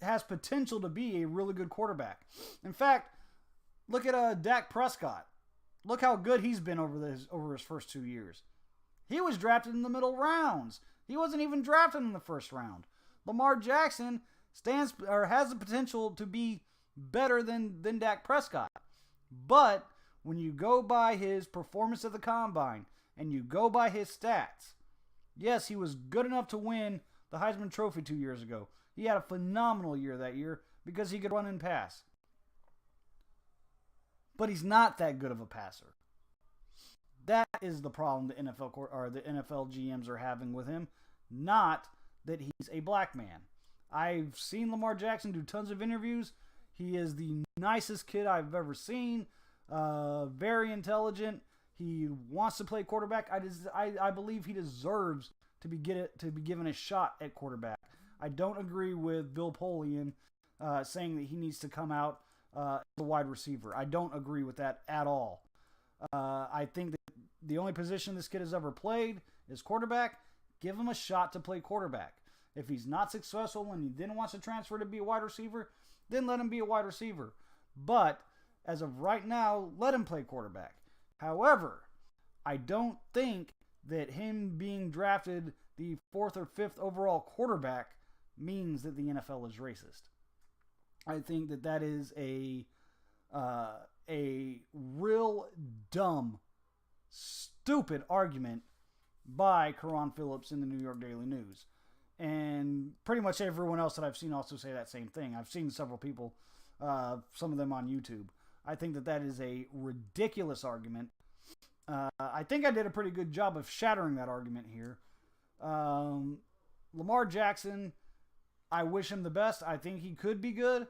has potential to be a really good quarterback. In fact, look at Dak Prescott. Look how good he's been over his first 2 years. He was drafted in the middle rounds. He wasn't even drafted in the first round. Lamar Jackson has the potential to be better than Dak Prescott. But when you go by his performance at the combine and you go by his stats, yes, he was good enough to win the Heisman Trophy 2 years ago. He had a phenomenal year that year because he could run and pass. But he's not that good of a passer. That is the problem the NFL GMs are having with him, not that he's a black man. I've seen Lamar Jackson do tons of interviews. He is the nicest kid I've ever seen. Very intelligent. He wants to play quarterback. I believe he deserves to be given a shot at quarterback. I don't agree with Bill Polian saying that he needs to come out as a wide receiver. I don't agree with that at all. I think that the only position this kid has ever played is quarterback. Give him a shot to play quarterback. If he's not successful and he then wants to transfer to be a wide receiver, then let him be a wide receiver. But as of right now, let him play quarterback. However, I don't think that him being drafted the 4th or 5th overall quarterback means that the NFL is racist. I think that is a real dumb, stupid argument by Karan Phillips in the New York Daily News. And pretty much everyone else that I've seen also say that same thing. I've seen several people, some of them on YouTube. I think that is a ridiculous argument. I think I did a pretty good job of shattering that argument here. Lamar Jackson, I wish him the best. I think he could be good.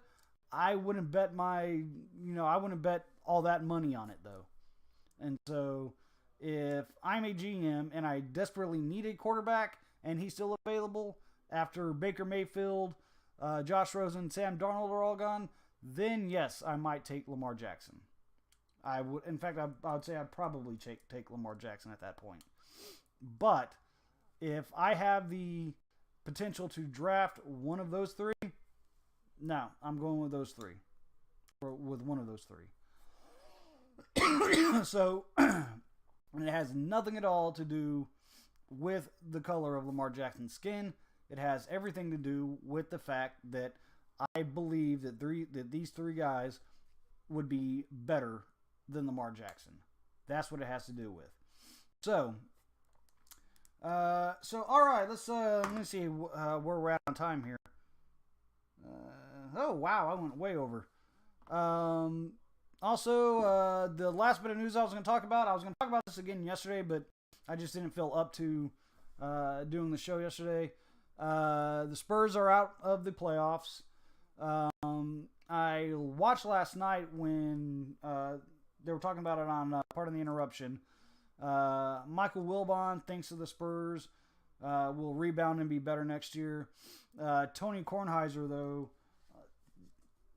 I wouldn't bet I wouldn't bet all that money on it though. And so if I'm a GM and I desperately need a quarterback and he's still available after Baker Mayfield, Josh Rosen, Sam Darnold are all gone, then yes, I might take Lamar Jackson. I would, in fact, I would say I'd probably take Lamar Jackson at that point. But if I have the potential to draft one of those three, no, I'm going with those three. Or with one of those three. So, it has nothing at all to do with the color of Lamar Jackson's skin. It has everything to do with the fact that I believe that these three guys would be better than Lamar Jackson. That's what it has to do with. So all right, let me see where we're at on time here. Oh wow, I went way over. Also, the last bit of news I was going to talk about this again yesterday, but I just didn't feel up to doing the show yesterday. The Spurs are out of the playoffs. I watched last night when they were talking about it on Part of the Interruption. Michael Wilbon thinks of the Spurs will rebound and be better next year. Tony Kornheiser, though,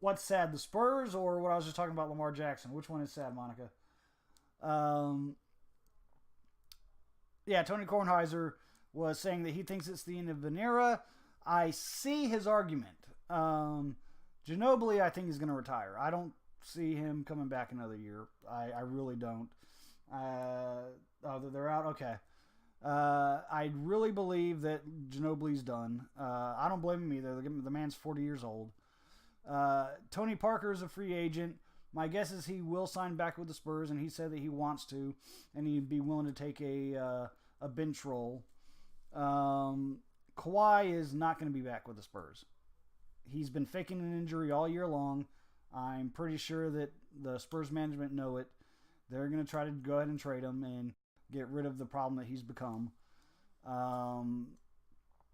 what's sad, the Spurs or what I was just talking about, Lamar Jackson? Which one is sad, Monica? Yeah, Tony Kornheiser was saying that he thinks it's the end of an era. I see his argument. Ginobili, I think, is going to retire. I don't see him coming back another year. I really don't. They're out? Okay. I really believe that Ginobili's done. I don't blame him either. The man's 40 years old. Tony Parker is a free agent. My guess is he will sign back with the Spurs, and he said that he wants to, and he'd be willing to take a bench role. Kawhi is not going to be back with the Spurs. He's been faking an injury all year long. I'm pretty sure that the Spurs management know it. They're going to try to go ahead and trade him and get rid of the problem that he's become.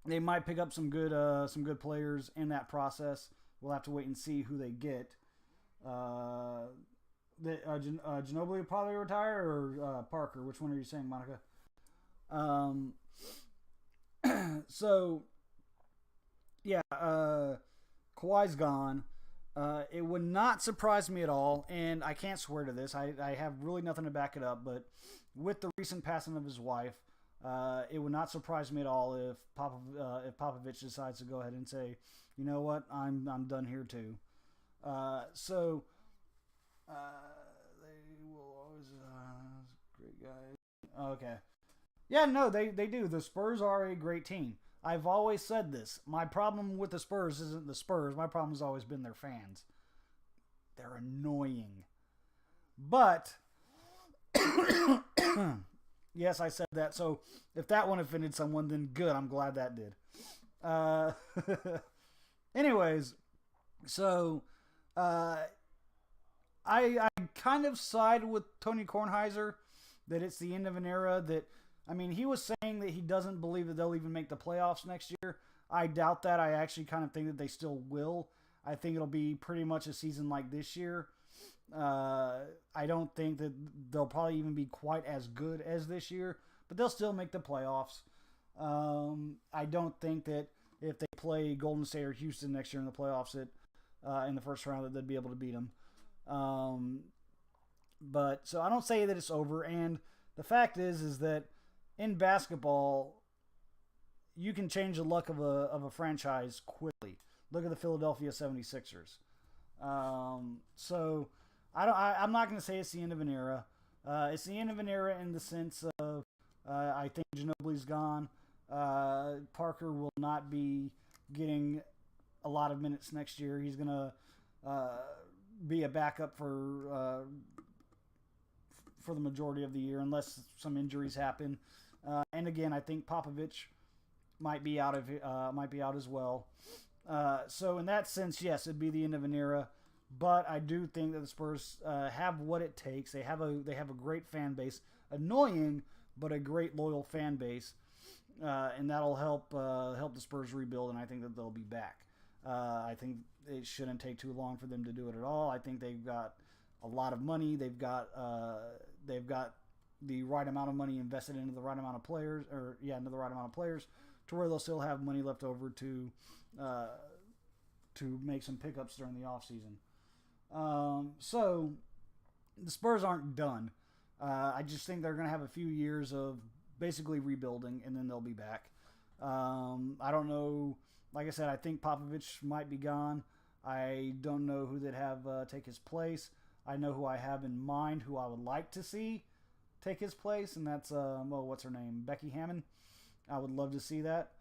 They might pick up some good players in that process. We'll have to wait and see who they get. Ginobili will probably retire, or Parker? Which one are you saying, Monica? So, yeah, Kawhi's gone. It would not surprise me at all, and I can't swear to this. I have really nothing to back it up, but with the recent passing of his wife, it would not surprise me at all if Popovich decides to go ahead and say, you know what, I'm done here too. They will always great guys. Okay. Yeah, no, they do. The Spurs are a great team. I've always said this. My problem with the Spurs isn't the Spurs. My problem has always been their fans. They're annoying. But, yes, I said that. So, if that one offended someone, then good. I'm glad that did. Anyways, so, I kind of side with Tony Kornheiser that it's the end of an era that, I mean, he was saying that he doesn't believe that they'll even make the playoffs next year. I doubt that. I actually kind of think that they still will. I think it'll be pretty much a season like this year. I don't think that they'll probably even be quite as good as this year, but they'll still make the playoffs. I don't think that if they play Golden State or Houston next year in the playoffs, in the first round, that they'd be able to beat them. But so I don't say that it's over. And the fact is that in basketball, you can change the luck of a franchise quickly. Look at the Philadelphia 76ers. So I'm not going to say it's the end of an era. It's the end of an era in the sense of I think Ginobili's gone. Parker will not be getting a lot of minutes next year. He's going to be a backup for the majority of the year, unless some injuries happen. And again, I think Popovich might be out as well. So in that sense, yes, it'd be the end of an era. But I do think that the Spurs have what it takes. They have a great fan base, annoying but a great loyal fan base, and that'll help the Spurs rebuild. And I think that they'll be back. I think it shouldn't take too long for them to do it at all. I think they've got a lot of money. They've got the right amount of money invested into the right amount of players, into the right amount of players, to where they'll still have money left over to make some pickups during the offseason. So the Spurs aren't done. I just think they're going to have a few years of basically rebuilding, and then they'll be back. I don't know. Like I said, I think Popovich might be gone. I don't know who they'd have take his place. I know who I have in mind, who I would like to see take his place, and that's what's her name, Becky Hammon. I would love to see that.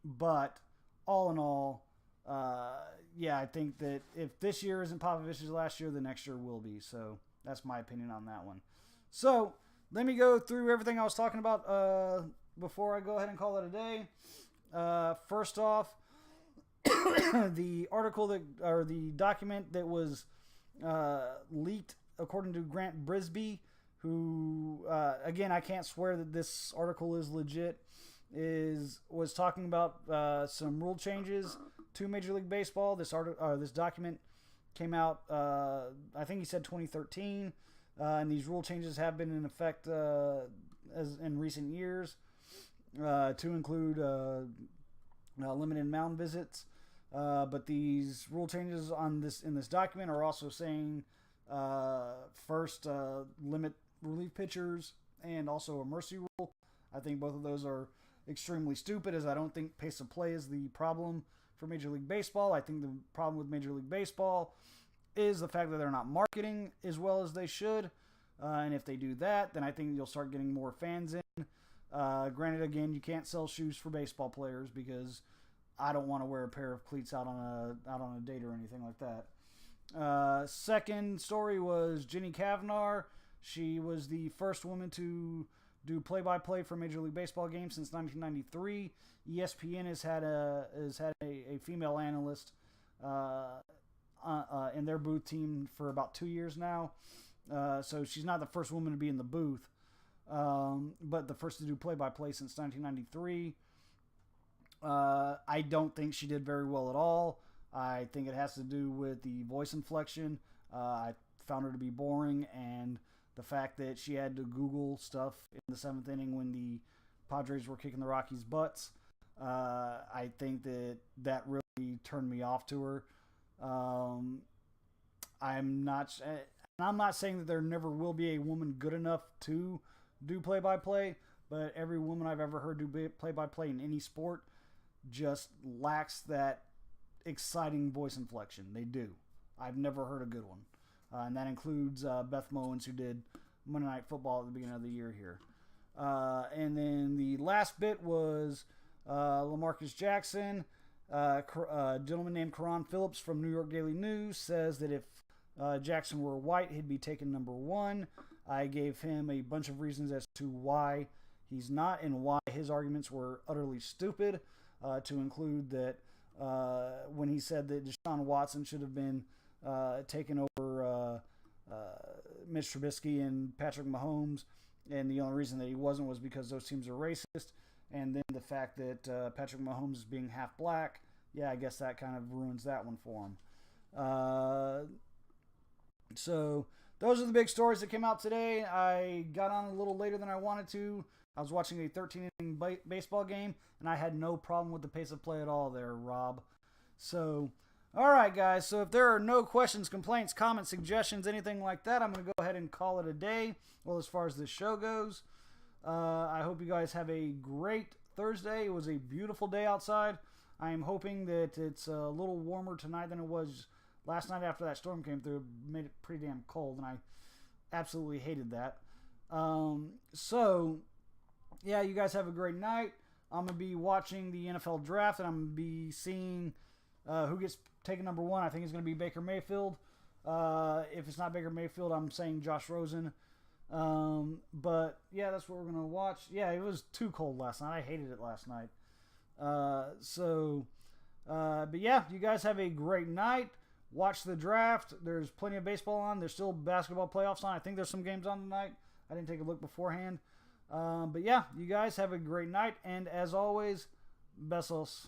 But all in all, I think that if this year isn't Popovich's last year, the next year will be. So that's my opinion on that one. So let me go through everything I was talking about before I go ahead and call it a day. First off, the document that was leaked, according to Grant Brisbee, who again, I can't swear that this article is legit, was talking about some rule changes to Major League Baseball. This document came out, I think he said 2013, and these rule changes have been in effect as in recent years, to include limited mound visits. But these rule changes in this document are also saying first limit relief pitchers and also a mercy rule. I think both of those are extremely stupid, as I don't think pace of play is the problem for Major League Baseball. I think the problem with Major League Baseball is the fact that they're not marketing as well as they should. And if they do that, then I think you'll start getting more fans in. Granted, again, you can't sell shoes for baseball players because I don't want to wear a pair of cleats out on a date or anything like that. Second story was Jenny Cavnar. She was the first woman to do play-by-play for Major League Baseball games since 1993. ESPN has had a female analyst in their booth team for about 2 years now. So she's not the first woman to be in the booth, but the first to do play-by-play since 1993. I don't think she did very well at all. I think it has to do with the voice inflection. I found her to be boring, and the fact that she had to Google stuff in the seventh inning when the Padres were kicking the Rockies' butts. I think that really turned me off to her. I'm not saying that there never will be a woman good enough to do play-by-play, but every woman I've ever heard do play-by-play in any sport just lacks that exciting voice inflection. They do. I've never heard a good one. And that includes Beth Mowins, who did Monday Night Football at the beginning of the year here. And then the last bit was Lamar Jackson. A gentleman named Karan Phillips from New York Daily News says that if Jackson were white, he'd be taken number one. I gave him a bunch of reasons as to why he's not and why his arguments were utterly stupid, to include that when he said that Deshaun Watson should have been taken over Mitch Trubisky and Patrick Mahomes, and the only reason that he wasn't was because those teams are racist, and then the fact that Patrick Mahomes is being half black yeah, I guess that kind of ruins that one for him. So those are the big stories that came out today. I got on a little later than I wanted to. I was watching a 13-inning baseball game, and I had no problem with the pace of play at all there, Rob. So, all right, guys. So if there are no questions, complaints, comments, suggestions, anything like that, I'm going to go ahead and call it a day. Well, as far as this show goes, I hope you guys have a great Thursday. It was a beautiful day outside. I am hoping that it's a little warmer tonight than it was last night after that storm came through. It made it pretty damn cold, and I absolutely hated that. So, yeah, you guys have a great night. I'm going to be watching the NFL draft, and I'm going to be seeing who gets taken number one. I think it's going to be Baker Mayfield. If it's not Baker Mayfield, I'm saying Josh Rosen. But, yeah, that's what we're going to watch. Yeah, it was too cold last night. I hated it last night. But yeah, you guys have a great night. Watch the draft. There's plenty of baseball on. There's still basketball playoffs on. I think there's some games on tonight. I didn't take a look beforehand. But yeah, you guys have a great night. And as always, besos.